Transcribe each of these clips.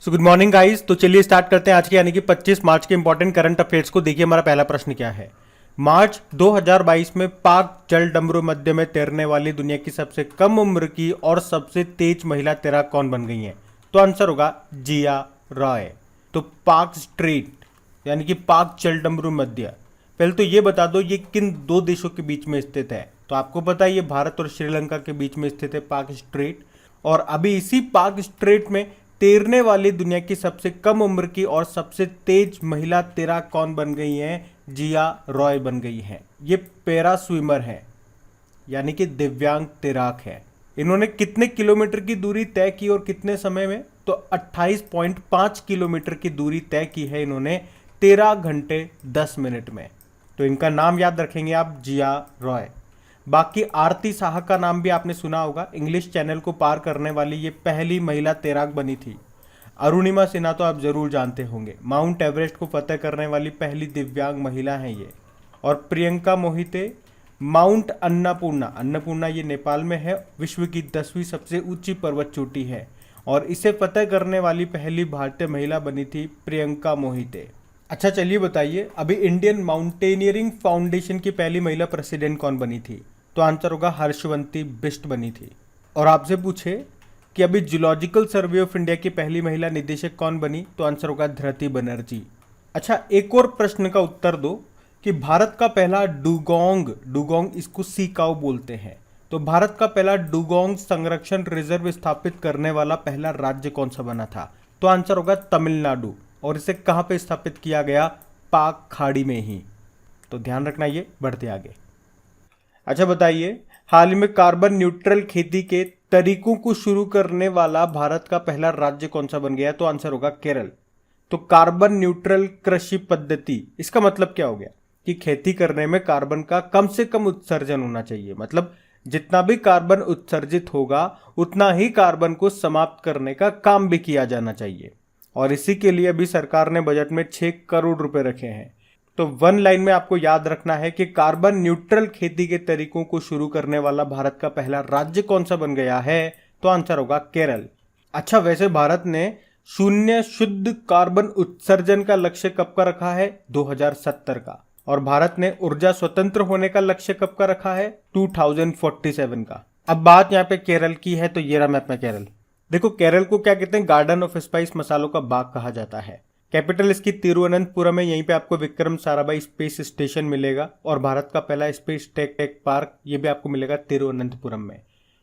So good morning guys. तो चलिए start करते हैं आज के यानी कि 25 मार्च के इंपॉर्टेंट करंट अफेयर्स को। देखिए हमारा पहला प्रश्न क्या है। मार्च 2022 में पाक जल डमरू मध्य में तैरने वाली दुनिया की सबसे कम उम्र की और सबसे तेज महिला तैराक कौन बन गई है? तो आंसर होगा जिया रॉय। तो पाक स्ट्रेट यानी कि पाक जल डमरू मध्य, पहले तो ये बता दो ये किन दो देशों के बीच में स्थित है। तो आपको पता है ये भारत और श्रीलंका के बीच में स्थित है पाक स्ट्रेट। और अभी इसी पाक स्ट्रेट में तैरने वाली दुनिया की सबसे कम उम्र की और सबसे तेज महिला तैराक कौन बन गई है? जिया रॉय बन गई है। ये पैरा स्विमर है यानी कि दिव्यांग तैराक है। इन्होंने कितने किलोमीटर की दूरी तय की और कितने समय में? तो 28.5 किलोमीटर की दूरी तय की है इन्होंने 13 घंटे 10 मिनट में। तो इनका नाम याद रखेंगे आप, जिया रॉय। बाकी आरती साहा का नाम भी आपने सुना होगा। इंग्लिश चैनल को पार करने वाली ये पहली महिला तैराक बनी थी। अरुणिमा सिन्हा तो आप जरूर जानते होंगे, माउंट एवरेस्ट को फतेह करने वाली पहली दिव्यांग महिला हैं ये। और प्रियंका मोहिते माउंट अन्नपूर्णा, अन्नपूर्णा ये नेपाल में है, विश्व की 10वीं सबसे ऊंची पर्वत चोटी है और इसे फतेह करने वाली पहली भारतीय महिला बनी थी प्रियंका मोहिते। अच्छा चलिए बताइए, अभी इंडियन माउंटेनियरिंग फाउंडेशन की पहली महिला प्रेसिडेंट कौन बनी थी? तो आंसर होगा हर्षवंती बिष्ट बनी थी। और आपसे पूछे कि अभी जूलॉजिकल सर्वे ऑफ इंडिया की पहली महिला निदेशक कौन बनी? तो आंसर होगा धृति बनर्जी। अच्छा एक और प्रश्न का उत्तर दो कि भारत का पहला डुगोंग, डुगोंग इसको सीकाओ बोलते हैं, तो भारत का पहला डुगोंग संरक्षण रिजर्व स्थापित करने वाला पहला राज्य कौन सा बना था? तो आंसर होगा तमिलनाडु। और इसे कहां पे स्थापित किया गया? पाक खाड़ी में ही। तो ध्यान रखना, ये बढ़ते आगे। अच्छा बताइए, हाल ही में कार्बन न्यूट्रल खेती के तरीकों को शुरू करने वाला भारत का पहला राज्य कौन सा बन गया? तो आंसर होगा केरल। तो कार्बन न्यूट्रल कृषि पद्धति, इसका मतलब क्या हो गया कि खेती करने में कार्बन का कम से कम उत्सर्जन होना चाहिए। मतलब जितना भी कार्बन उत्सर्जित होगा उतना ही कार्बन को समाप्त करने का काम भी किया जाना चाहिए। और इसी के लिए अभी सरकार ने बजट में 6 करोड़ रुपए रखे हैं। तो वन लाइन में आपको याद रखना है कि कार्बन न्यूट्रल खेती के तरीकों को शुरू करने वाला भारत का पहला राज्य कौन सा बन गया है? तो आंसर होगा केरल। अच्छा वैसे भारत ने शून्य शुद्ध कार्बन उत्सर्जन का लक्ष्य कब का रखा है? 2070 का। और भारत ने ऊर्जा स्वतंत्र होने का लक्ष्य कब का रखा है? 2047 का। अब बात यहाँ पे केरल की है, तो ये रहा मैप में केरल। देखो केरल को क्या कहते हैं? गार्डन ऑफ स्पाइस मसालों का बाग कहा जाता है। कैपिटल इसकी तिरुवनंतपुरम है। यहीं पे आपको विक्रम साराभाई स्पेस स्टेशन मिलेगा और भारत का पहला स्पेस टेक पार्क ये भी आपको मिलेगा तिरुवनंतपुरम में।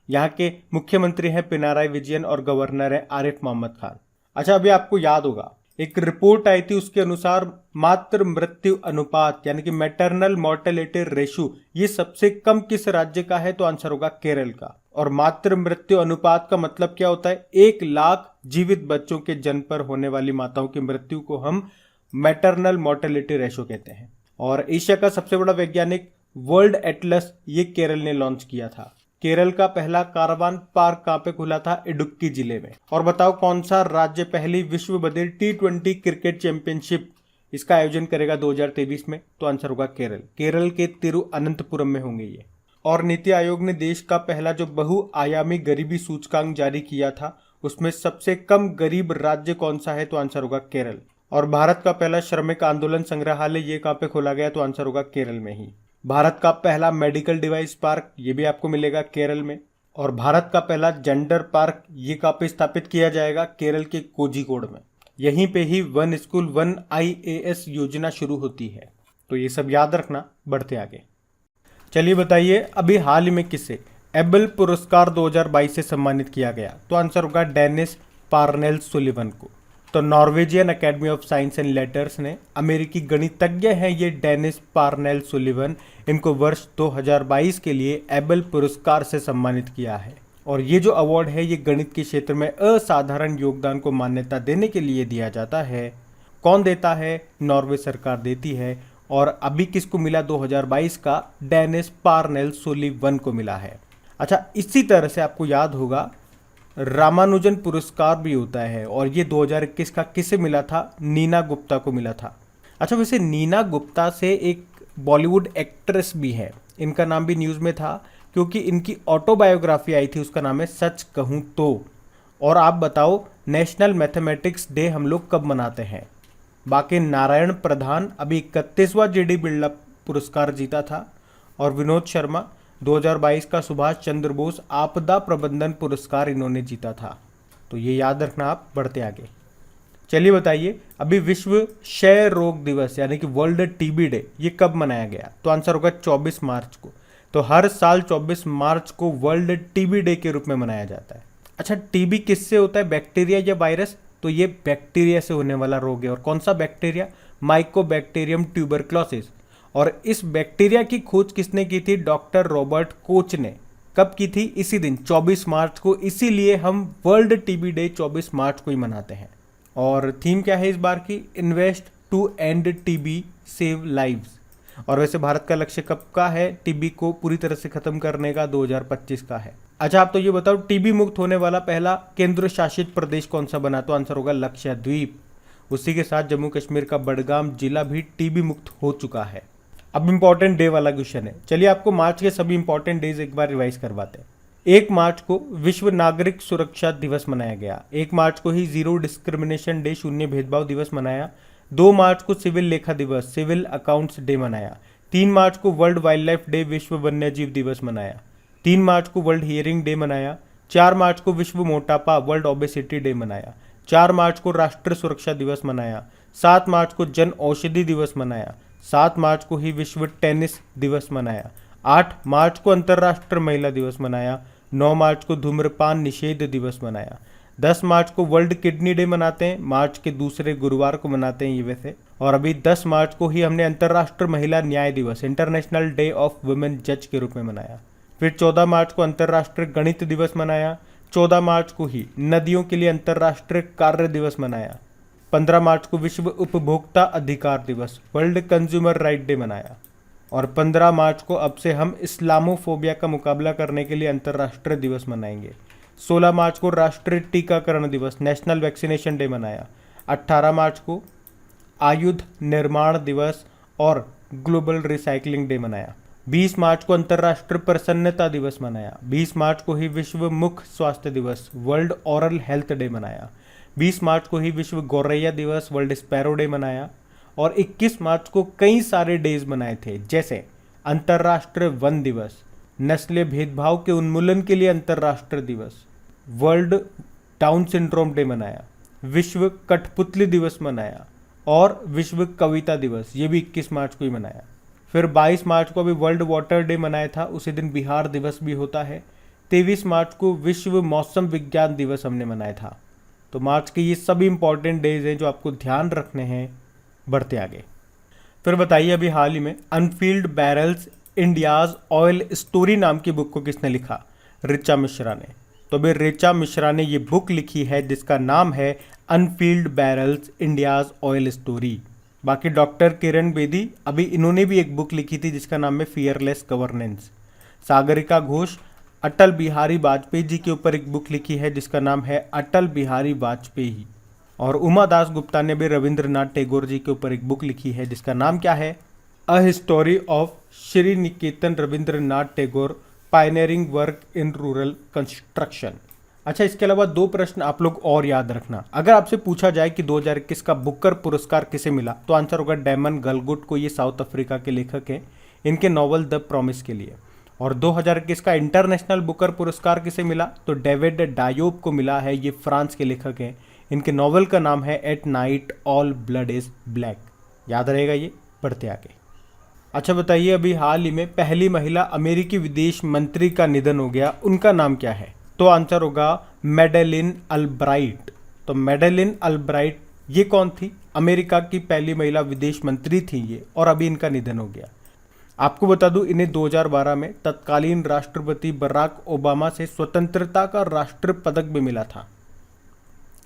यहाँ के मुख्यमंत्री हैं पिनाराई विजयन और गवर्नर है आरिफ मोहम्मद खान। अच्छा अभी आपको याद होगा एक रिपोर्ट आई थी, उसके अनुसार मातृ मृत्यु अनुपात यानी कि मैटरनल मोर्टेलिटी रेशो ये सबसे कम किस राज्य का है? तो आंसर होगा केरल का। और मातृ मृत्यु अनुपात का मतलब क्या होता है? 1 लाख जीवित बच्चों के जन्म पर होने वाली माताओं की मृत्यु को हम मैटरनल मोर्टेलिटी रेशो कहते हैं। और एशिया का सबसे बड़ा वैज्ञानिक वर्ल्ड एटलस ये केरल ने लॉन्च किया था। केरल का पहला कारवान पार्क कहां पे खुला था? इडुक्की जिले में। और बताओ कौन सा राज्य पहली विश्व बधिर T20 क्रिकेट चैंपियनशिप इसका आयोजन करेगा 2023 में? तो आंसर होगा केरल। केरल के तिरुअनंतपुरम में होंगे ये। और नीति आयोग ने देश का पहला जो बहुआयामी गरीबी सूचकांक जारी किया था उसमें सबसे कम गरीब राज्य कौन सा है? तो आंसर होगा केरल। और भारत का पहला श्रमिक आंदोलन संग्रहालय ये कहां पे खोला गया? तो आंसर होगा केरल में ही। भारत का पहला मेडिकल डिवाइस पार्क ये भी आपको मिलेगा केरल में। और भारत का पहला जेंडर पार्क ये कहां पे स्थापित किया जाएगा? केरल के कोझिकोड में। यहीं पे ही वन स्कूल वन IAS योजना शुरू होती है। तो ये सब याद रखना, बढ़ते आगे। चलिए बताइए, अभी हाल ही में किसे एबल पुरस्कार 2022 से सम्मानित किया गया? तो आंसर होगा डेनिस पार्नेल सुलिवन को। तो Norwegian academy of science and letters ने अमेरिकी गणितज्ञ हैं ये डेनिस पार्नेल सुलिवन, इनको वर्ष 2022 के लिए एबल पुरस्कार से सम्मानित किया है। और ये जो अवार्ड है ये गणित के क्षेत्र में असाधारण योगदान को मान्यता देने के लिए दिया जाता है। कौन देता है? नॉर्वे सरकार देती है। और अभी किसको मिला 2022 का? डेनिस पार्नेल सुलिवन को मिला है। अच्छा इसी तरह से आपको याद होगा रामानुजन पुरस्कार भी होता है और ये 2021 का किसे मिला था? नीना गुप्ता को मिला था। अच्छा वैसे नीना गुप्ता से एक बॉलीवुड एक्ट्रेस भी है, इनका नाम भी न्यूज़ में था क्योंकि इनकी ऑटोबायोग्राफी आई थी, उसका नाम है सच कहूँ तो। और आप बताओ नेशनल मैथमेटिक्स डे हम लोग कब मनाते हैं। बाकी नारायण प्रधान अभी 31वां जीडी बिरला पुरस्कार जीता था, और विनोद शर्मा 2022 का सुभाष चंद्र बोस आपदा प्रबंधन पुरस्कार इन्होंने जीता था। तो ये याद रखना आप, बढ़ते आगे। चलिए बताइए, अभी विश्व क्षय रोग दिवस यानी कि वर्ल्ड टीबी डे ये कब मनाया गया? तो आंसर होगा 24 मार्च को। तो हर साल 24 मार्च को वर्ल्ड टीबी डे के रूप में मनाया जाता है। अच्छा, टीबी किससे होता है, बैक्टीरिया या वायरस? तो ये बैक्टीरिया से होने वाला रोग है। और कौन सा बैक्टीरिया? Mycobacterium tuberculosis. और इस बैक्टीरिया की खोज किसने की थी? डॉक्टर रॉबर्ट कोच ने। कब की थी? इसी दिन 24 मार्च को। इसीलिए हम वर्ल्ड टीबी डे 24 मार्च को ही मनाते हैं। और थीम क्या है इस बार की? Invest to end TB save lives. और वैसे भारत का लक्ष्य कब का है टीबी को पूरी तरह से खत्म करने का? 2025 का है। अच्छा, आप तो ये बताओ टीबी मुक्त होने वाला पहला केंद्र शासित प्रदेश कौन सा बना? तो आंसर होगा लक्षद्वीप। उसी के साथ जम्मू कश्मीर का बडगाम जिला भी टीबी मुक्त हो चुका है। अब इंपॉर्टेंट डे वाला क्वेश्चन है। चलिए आपको मार्च के सभी इंपॉर्टेंट डेज एक बार रिवाइज करवाते हैं। 1 मार्च को विश्व नागरिक सुरक्षा दिवस मनाया गया। 1 मार्च को ही जीरो डिस्क्रिमिनेशन डे, शून्य भेदभाव दिवस मनाया। 2 मार्च को सिविल लेखा दिवस, सिविल अकाउंट्स डे मनाया। 3 मार्च को वर्ल्ड वाइल्ड लाइफ डे, विश्व वन्य जीव दिवस मनाया। 3 मार्च को वर्ल्ड हियरिंग डे मनाया। 4 मार्च को विश्व मोटापा, वर्ल्ड ओबेसिटी डे मनाया। 4 मार्च को राष्ट्रीय सुरक्षा दिवस मनाया। 7 मार्च को जन औषधि दिवस मनाया। 7 मार्च को ही विश्व टेनिस दिवस मनाया। 8 मार्च को अंतर्राष्ट्रीय महिला दिवस मनाया। 9 मार्च को धूम्रपान निषेध दिवस मनाया। 10 मार्च को वर्ल्ड किडनी डे मनाते हैं, मार्च के दूसरे गुरुवार को मनाते हैं ये वैसे। और अभी 10 मार्च को ही हमने अंतर्राष्ट्रीय महिला न्याय दिवस, इंटरनेशनल डे ऑफ वुमेन जज के रूप में मनाया। फिर 14 मार्च को अंतर्राष्ट्रीय गणित दिवस मनाया। 14 मार्च को ही नदियों के लिए अंतर्राष्ट्रीय कार्य दिवस मनाया। 15 मार्च को विश्व उपभोक्ता अधिकार दिवस, वर्ल्ड कंज्यूमर राइट डे मनाया। और 15 मार्च को अब से हम इस्लामोफोबिया का मुकाबला करने के लिए अंतर्राष्ट्रीय दिवस मनाएंगे। 16 मार्च को राष्ट्रीय टीकाकरण दिवस, नेशनल वैक्सीनेशन डे मनाया। 18 मार्च को आयुध निर्माण दिवस और ग्लोबल रिसाइकलिंग डे मनाया। 20 मार्च को अंतर्राष्ट्रीय प्रसन्नता दिवस मनाया। 20 मार्च को ही विश्व मुख स्वास्थ्य दिवस, वर्ल्ड ओरल हेल्थ डे मनाया। 20 मार्च को ही विश्व गौरैया दिवस, वर्ल्ड स्पैरो डे मनाया। और 21 मार्च को कई सारे डेज मनाए थे, जैसे अंतर्राष्ट्रीय वन दिवस, नस्लीय भेदभाव के उन्मूलन के लिए अंतर्राष्ट्रीय दिवस, वर्ल्ड डाउन सिंड्रोम डे मनाया, विश्व कठपुतली दिवस मनाया और विश्व कविता दिवस, ये भी 21 मार्च को ही मनाया। फिर 22 मार्च को अभी वर्ल्ड वाटर डे मनाया था, उसी दिन बिहार दिवस भी होता है। 23 मार्च को विश्व मौसम विज्ञान दिवस हमने मनाया था। तो मार्च के ये सभी इंपॉर्टेंट डेज हैं जो आपको ध्यान रखने हैं। बढ़ते आगे। फिर बताइए, अभी हाल ही में unfilled barrels India's oil story नाम की बुक को किसने लिखा? ऋचा मिश्रा ने। तो अभी ऋचा मिश्रा ने ये बुक लिखी है जिसका नाम है unfilled barrels India's oil story. बाकी डॉक्टर किरण बेदी, अभी इन्होंने भी एक बुक लिखी थी जिसका नाम है फियरलेस गवर्नेंस। सागरिका घोष अटल बिहारी वाजपेयी जी के ऊपर एक बुक लिखी है जिसका नाम है अटल बिहारी वाजपेयी। और उमा दास गुप्ता ने भी रविंद्रनाथ टैगोर जी के ऊपर एक बुक लिखी है जिसका नाम क्या है? A history of Sri Niketan Rabindranath Tagore, pioneering work in rural construction. अच्छा, इसके अलावा 2 प्रश्न आप लोग और याद रखना। अगर आपसे पूछा जाए कि 2021 का बुकर पुरस्कार किसे मिला, तो आंसर होगा डेमन गलगुट को। ये साउथ अफ्रीका के लेखक हैं, इनके नॉवल द प्रॉमिस के लिए। और 2021 का इंटरनेशनल बुकर पुरस्कार किसे मिला? तो डेविड डायोब को मिला है, ये फ्रांस के लेखक हैं। इनके नॉवल का नाम है at night all blood is black. याद रहेगा ये। बढ़ते आगे। अच्छा बताइए, अभी हाल ही में पहली महिला अमेरिकी विदेश मंत्री का निधन हो गया, उनका नाम क्या है? तो आंसर होगा मैडेलिन अल्ब्राइट। तो मैडेलिन अल्ब्राइट ये कौन थी? अमेरिका की पहली महिला विदेश मंत्री थी ये, और अभी इनका निधन हो गया। आपको बता दूं, इन्हें 2012 में तत्कालीन राष्ट्रपति बराक ओबामा से स्वतंत्रता का राष्ट्र पदक भी मिला था।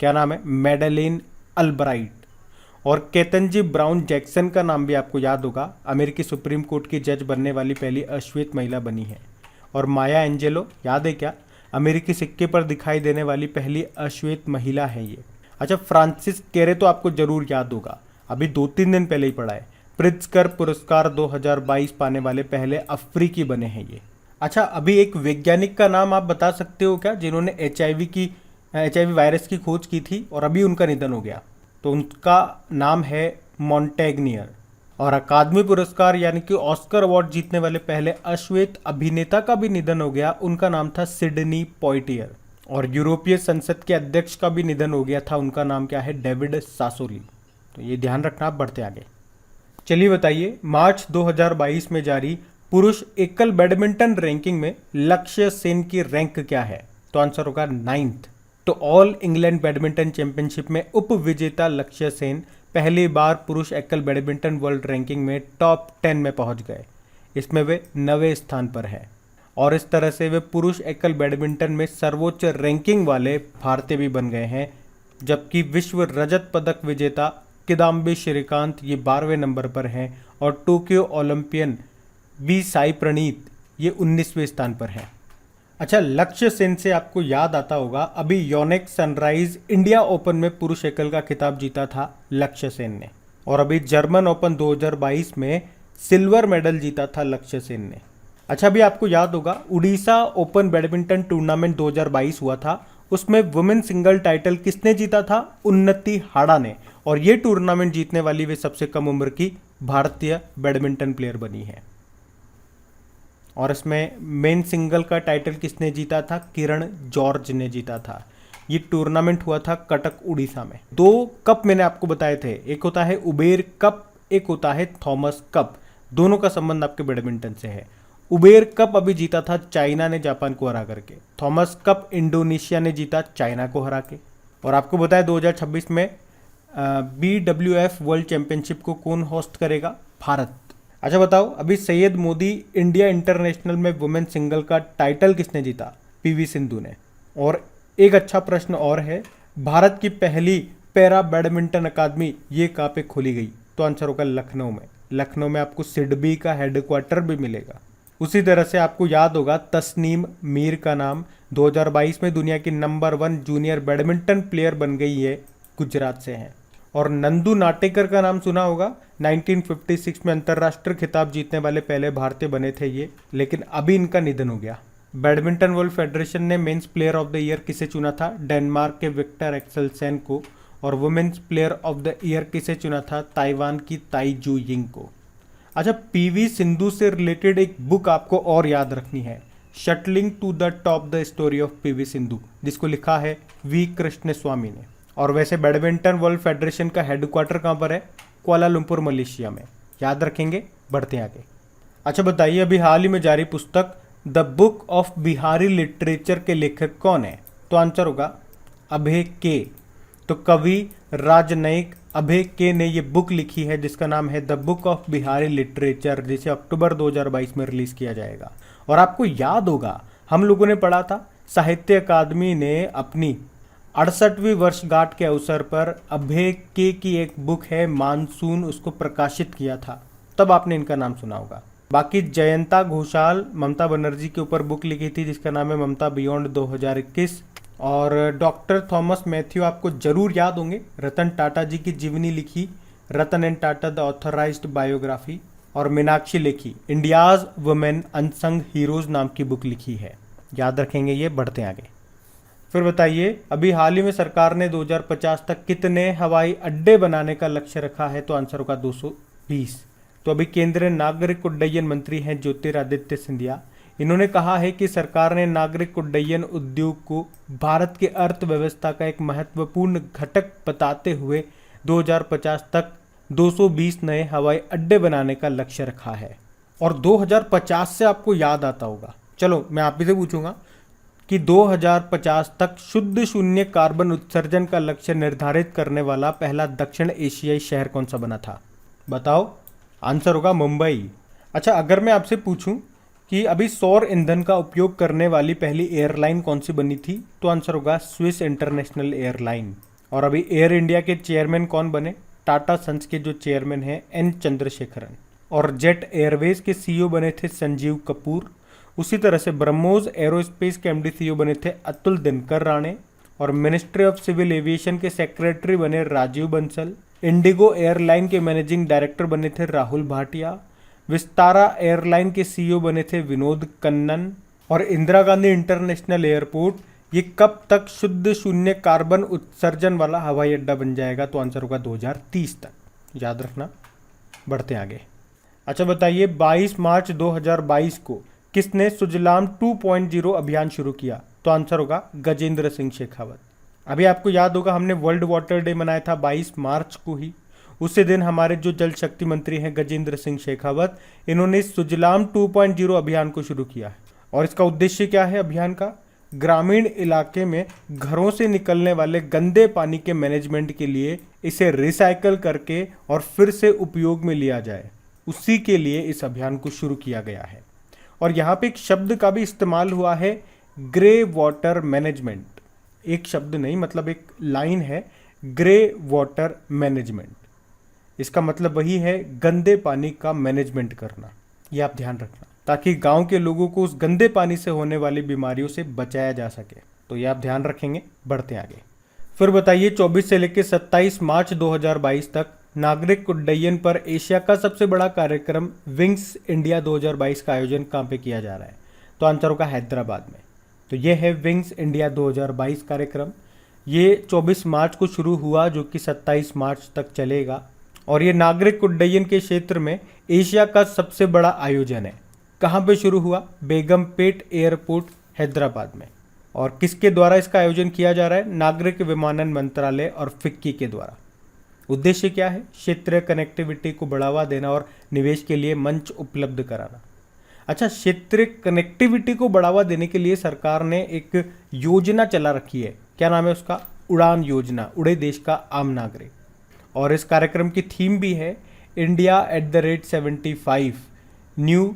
क्या नाम है? Madeline Albright. और केतनजी ब्राउन जैक्सन का नाम भी आपको याद होगा, अमेरिकी सुप्रीम कोर्ट की जज बनने वाली पहली अश्वेत महिला बनी है। और माया एंजेलो, याद है क्या? अमेरिकी सिक्के पर दिखाई देने वाली पहली अश्वेत महिला है ये। अच्छा, फ्रांसिस केरे तो आपको जरूर याद होगा, अभी 2-3 दिन पहले ही पढ़ा है। प्रित्जकर पुरस्कार 2022 पाने वाले पहले अफ्रीकी बने हैं ये। अच्छा, अभी एक वैज्ञानिक का नाम आप बता सकते हो क्या जिन्होंने HIV की HIV वायरस की खोज की थी और अभी उनका निधन हो गया। तो उनका नाम है मॉन्टेग्नियर। और अकादमी पुरस्कार यानी कि ऑस्कर अवार्ड जीतने वाले पहले अश्वेत अभिनेता का भी निधन हो गया, उनका नाम था सिडनी पॉइटियर। और यूरोपीय संसद के अध्यक्ष का भी निधन हो गया था, उनका नाम क्या है, डेविड सासोली। तो ये ध्यान रखना। आप बढ़ते आगे। चलिए बताइए, मार्च 2022 में जारी पुरुष एकल बैडमिंटन रैंकिंग में लक्ष्य सेन की रैंक क्या है? तो आंसर होगा 9th। तो ऑल इंग्लैंड बैडमिंटन चैंपियनशिप में उप विजेता लक्ष्य सेन पहली बार पुरुष एकल बैडमिंटन वर्ल्ड रैंकिंग में टॉप 10 में पहुंच गए। इसमें वे 9वें स्थान पर हैं और इस तरह से वे पुरुष एकल बैडमिंटन में सर्वोच्च रैंकिंग वाले भारतीय भी बन गए हैं। जबकि विश्व रजत पदक विजेता किदाम्बी श्रीकांत ये 12वें नंबर पर हैं और Tokyo Olympian B Sai Praneeth ये 19वें स्थान पर हैं। अच्छा, लक्ष्य सेन से आपको याद आता होगा, अभी योनेक्स सनराइज इंडिया ओपन में पुरुष एकल का खिताब जीता था लक्ष्य सेन ने। और अभी जर्मन ओपन 2022 में सिल्वर मेडल जीता था लक्ष्य सेन ने। अच्छा, अभी आपको याद होगा, उड़ीसा ओपन बैडमिंटन टूर्नामेंट 2022 हुआ था, उसमें वुमेन सिंगल टाइटल किसने जीता था? उन्नति हाड़ा ने। और ये टूर्नामेंट जीतने वाली वे सबसे कम उम्र की भारतीय बैडमिंटन प्लेयर बनी है। और इसमें मेन सिंगल का टाइटल किसने जीता था? किरण जॉर्ज ने जीता था। ये टूर्नामेंट हुआ था कटक उड़ीसा में। 2 कप मैंने आपको बताए थे, एक होता है उबेर कप, एक होता है थॉमस कप। दोनों का संबंध आपके बैडमिंटन से है। उबेर कप अभी जीता था चाइना ने जापान को हरा करके। थॉमस कप इंडोनेशिया ने जीता चाइना को हरा के। और आपको बताया 2026 में BWF वर्ल्ड चैंपियनशिप को कौन होस्ट करेगा? भारत। अच्छा बताओ, अभी सैयद मोदी इंडिया इंटरनेशनल में वुमेन सिंगल का टाइटल किसने जीता? PV सिंधु ने। और एक अच्छा प्रश्न और है, भारत की पहली पैरा बैडमिंटन अकादमी ये कहाँ पे खोली गई? तो आंसर होगा लखनऊ में। लखनऊ में आपको सिडबी का हेडक्वार्टर भी मिलेगा। उसी तरह से आपको याद होगा, तस्नीम मीर का नाम 2022 में दुनिया की नंबर 1 जूनियर बैडमिंटन प्लेयर बन गई है, गुजरात से हैं। और नंदू नाटेकर का नाम सुना होगा, 1956 में अंतर्राष्ट्रीय खिताब जीतने वाले पहले भारतीय बने थे ये, लेकिन अभी इनका निधन हो गया। बैडमिंटन वर्ल्ड फेडरेशन ने men's player of the year किसे चुना था? डेनमार्क के विक्टर एक्सेलसेन को। और women's player of the year किसे चुना था? ताइवान की ताई जू यिंग को। अच्छा, PV सिंधु से रिलेटेड एक बुक आपको और याद रखनी है, shuttling to the top the story of PV Sindhu, जिसको लिखा है V कृष्णस्वामी ने। और वैसे बैडमिंटन वर्ल्ड फेडरेशन का हेडक्वार्टर कहाँ पर है? कुआलालंपुर मलेशिया में। याद रखेंगे। बढ़ते हैं आगे। अच्छा बताइए, अभी हाल ही में जारी पुस्तक the book of Bihari literature के लेखक कौन है? तो आंसर होगा अभय के। तो कवि राजनयिक अभय के ने ये बुक लिखी है जिसका नाम है the book of Bihari literature, जिसे अक्टूबर 2022 में रिलीज किया जाएगा। और आपको याद होगा, हम लोगों ने पढ़ा था, साहित्य अकादमी ने अपनी 68वीं वर्षगांठ के अवसर पर अभय के की एक बुक है मानसून, उसको प्रकाशित किया था, तब आपने इनका नाम सुना होगा। बाकी जयंता घोषाल ममता बनर्जी के ऊपर बुक लिखी थी जिसका नाम है ममता बियॉन्ड 2021। और डॉक्टर थॉमस मैथ्यू आपको जरूर याद होंगे, रतन टाटा जी की जीवनी लिखी, Ratan and Tata the authorised biography. और Meenakshi Lekhi India's women unsung heroes नाम की बुक लिखी है। याद रखेंगे ये। बढ़ते हैं आगे। फिर बताइए, अभी हाल ही में सरकार ने 2050 तक कितने हवाई अड्डे बनाने का लक्ष्य रखा है? तो आंसर होगा 220। तो अभी केंद्रीय नागरिक उड्डयन मंत्री हैं ज्योतिरादित्य सिंधिया, इन्होंने कहा है कि सरकार ने नागरिक उड्डयन उद्योग को भारत की अर्थव्यवस्था का एक महत्वपूर्ण घटक बताते हुए 2050 तक 220 नए हवाई अड्डे बनाने का लक्ष्य रखा है। और 2050 से आपको याद आता होगा, चलो मैं आप ही से पूछूंगा कि 2050 तक शुद्ध शून्य कार्बन उत्सर्जन का लक्ष्य निर्धारित करने वाला पहला दक्षिण एशियाई शहर कौन सा बना था? बताओ। आंसर होगा मुंबई। अच्छा, अगर मैं आपसे पूछूं कि अभी सौर ईंधन का उपयोग करने वाली पहली एयरलाइन कौन सी बनी थी? तो आंसर होगा स्विस इंटरनेशनल एयरलाइन। और अभी एयर इंडिया के चेयरमैन कौन बने? टाटा सन्स के जो चेयरमैन हैं N चंद्रशेखरन। और जेट एयरवेज के CEO बने थे संजीव कपूर। उसी तरह से ब्रह्मोस एरोस्पेस के MD CEO बने थे अतुल दिनकर राणे। और मिनिस्ट्री ऑफ सिविल एविएशन के सेक्रेटरी बने राजीव बंसल। इंडिगो एयरलाइन के मैनेजिंग डायरेक्टर बने थे राहुल भाटिया। विस्तारा एयरलाइन के CEO बने थे विनोद कन्नन। और इंदिरा गांधी इंटरनेशनल एयरपोर्ट ये कब तक शुद्ध शून्य कार्बन उत्सर्जन वाला हवाई अड्डा बन जाएगा? तो आंसर होगा 2030 तक, याद रखना। बढ़ते आगे। अच्छा बताइए, 22 मार्च 2022 को किसने सुजलाम 2.0 अभियान शुरू किया? तो आंसर होगा गजेंद्र सिंह शेखावत। अभी आपको याद होगा हमने वर्ल्ड वाटर डे मनाया था 22 मार्च को ही। उसी दिन हमारे जो जल शक्ति मंत्री हैं गजेंद्र सिंह शेखावत, इन्होंने सुजलाम 2.0 अभियान को शुरू किया है। और इसका उद्देश्य क्या है अभियान का? ग्रामीण इलाके में घरों से निकलने वाले गंदे पानी के मैनेजमेंट के लिए इसे रिसाइकल करके और फिर से उपयोग में लिया जाए, उसी के लिए इस अभियान को शुरू किया गया है। और यहाँ पे एक शब्द का भी इस्तेमाल हुआ है, ग्रे वाटर मैनेजमेंट। एक शब्द नहीं, मतलब एक लाइन है, ग्रे वाटर मैनेजमेंट। इसका मतलब वही है गंदे पानी का मैनेजमेंट करना। ये आप ध्यान रखना, ताकि गांव के लोगों को उस गंदे पानी से होने वाली बीमारियों से बचाया जा सके। तो ये आप ध्यान रखेंगे। बढ़ते आगे। फिर बताइए, 24 से लेकर 27 मार्च 2022 तक नागरिक उड्डयन पर एशिया का सबसे बड़ा कार्यक्रम विंग्स इंडिया 2022 का आयोजन कहाँ पे किया जा रहा है? तो आंसर होगा हैदराबाद में। तो ये है विंग्स इंडिया 2022 कार्यक्रम। ये 24 मार्च को शुरू हुआ, जो कि 27 मार्च तक चलेगा। और ये नागरिक उड्डयन के क्षेत्र में एशिया का सबसे बड़ा आयोजन है। कहाँ पे शुरू हुआ? बेगमपेट एयरपोर्ट हैदराबाद में। और किसके द्वारा इसका आयोजन किया जा रहा है? नागरिक विमानन मंत्रालय और फिक्की के द्वारा। उद्देश्य क्या है? क्षेत्रीय कनेक्टिविटी को बढ़ावा देना और निवेश के लिए मंच उपलब्ध कराना। अच्छा, क्षेत्रीय कनेक्टिविटी को बढ़ावा देने के लिए सरकार ने एक योजना चला रखी है। क्या नाम है उसका? उड़ान योजना, उड़े देश का आम नागरिक। और इस कार्यक्रम की थीम भी है India @75 new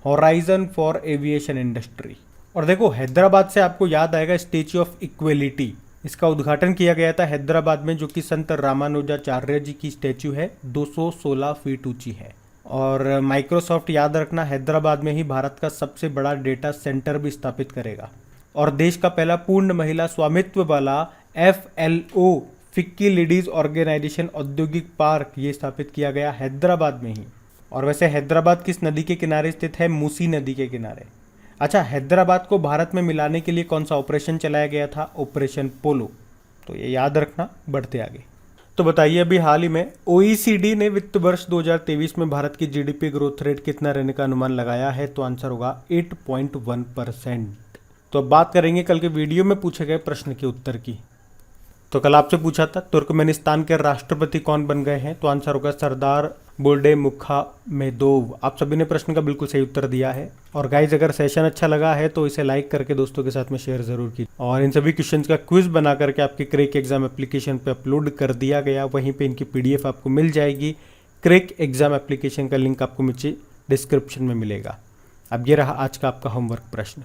horizon for aviation industry. और देखो, हैदराबाद से आपको याद आएगा स्टैच्यू ऑफ इक्वेलिटी। इसका उद्घाटन किया गया था हैदराबाद में, जो कि संत रामानुजाचार्य जी की स्टैच्यू है, 216 फीट ऊंची है। और माइक्रोसॉफ्ट, याद रखना, हैदराबाद में ही भारत का सबसे बड़ा डेटा सेंटर भी स्थापित करेगा। और देश का पहला पूर्ण महिला स्वामित्व वाला FLO फिक्की लेडीज ऑर्गेनाइजेशन औद्योगिक पार्क ये स्थापित किया गया हैदराबाद में ही। और वैसे हैदराबाद किस नदी के किनारे स्थित है? मूसी नदी के किनारे। अच्छा, हैदराबाद को भारत में मिलाने के लिए कौन सा ऑपरेशन चलाया गया था? ऑपरेशन पोलो। तो ये याद रखना। बढ़ते आगे। तो बताइए, अभी हाल ही में OECD ने वित्त वर्ष 2023 में भारत की GDP ग्रोथ रेट कितना रहने का अनुमान लगाया है? तो आंसर होगा 8.1%। तो अब बात करेंगे कल के वीडियो में पूछे गए प्रश्न के उत्तर की। तो कल आपसे पूछा था तुर्कमेनिस्तान के राष्ट्रपति कौन बन गए हैं? तो आंसर होगा सरदार बोर्डेमुखामेदोव। आप सभी ने प्रश्न का बिल्कुल सही उत्तर दिया है। और गाइज, अगर सेशन अच्छा लगा है तो इसे लाइक करके दोस्तों के साथ में शेयर जरूर कीजिए। और इन सभी क्वेश्चंस का क्विज बना करके आपके क्रैक एग्जाम एप्लीकेशन पे अपलोड कर दिया गया। वहीं पे इनकी PDF आपको मिल जाएगी। क्रैक एग्जाम एप्लीकेशन का लिंक आपको नीचे डिस्क्रिप्शन में मिलेगा। अब ये रहा आज का आपका होमवर्क प्रश्न।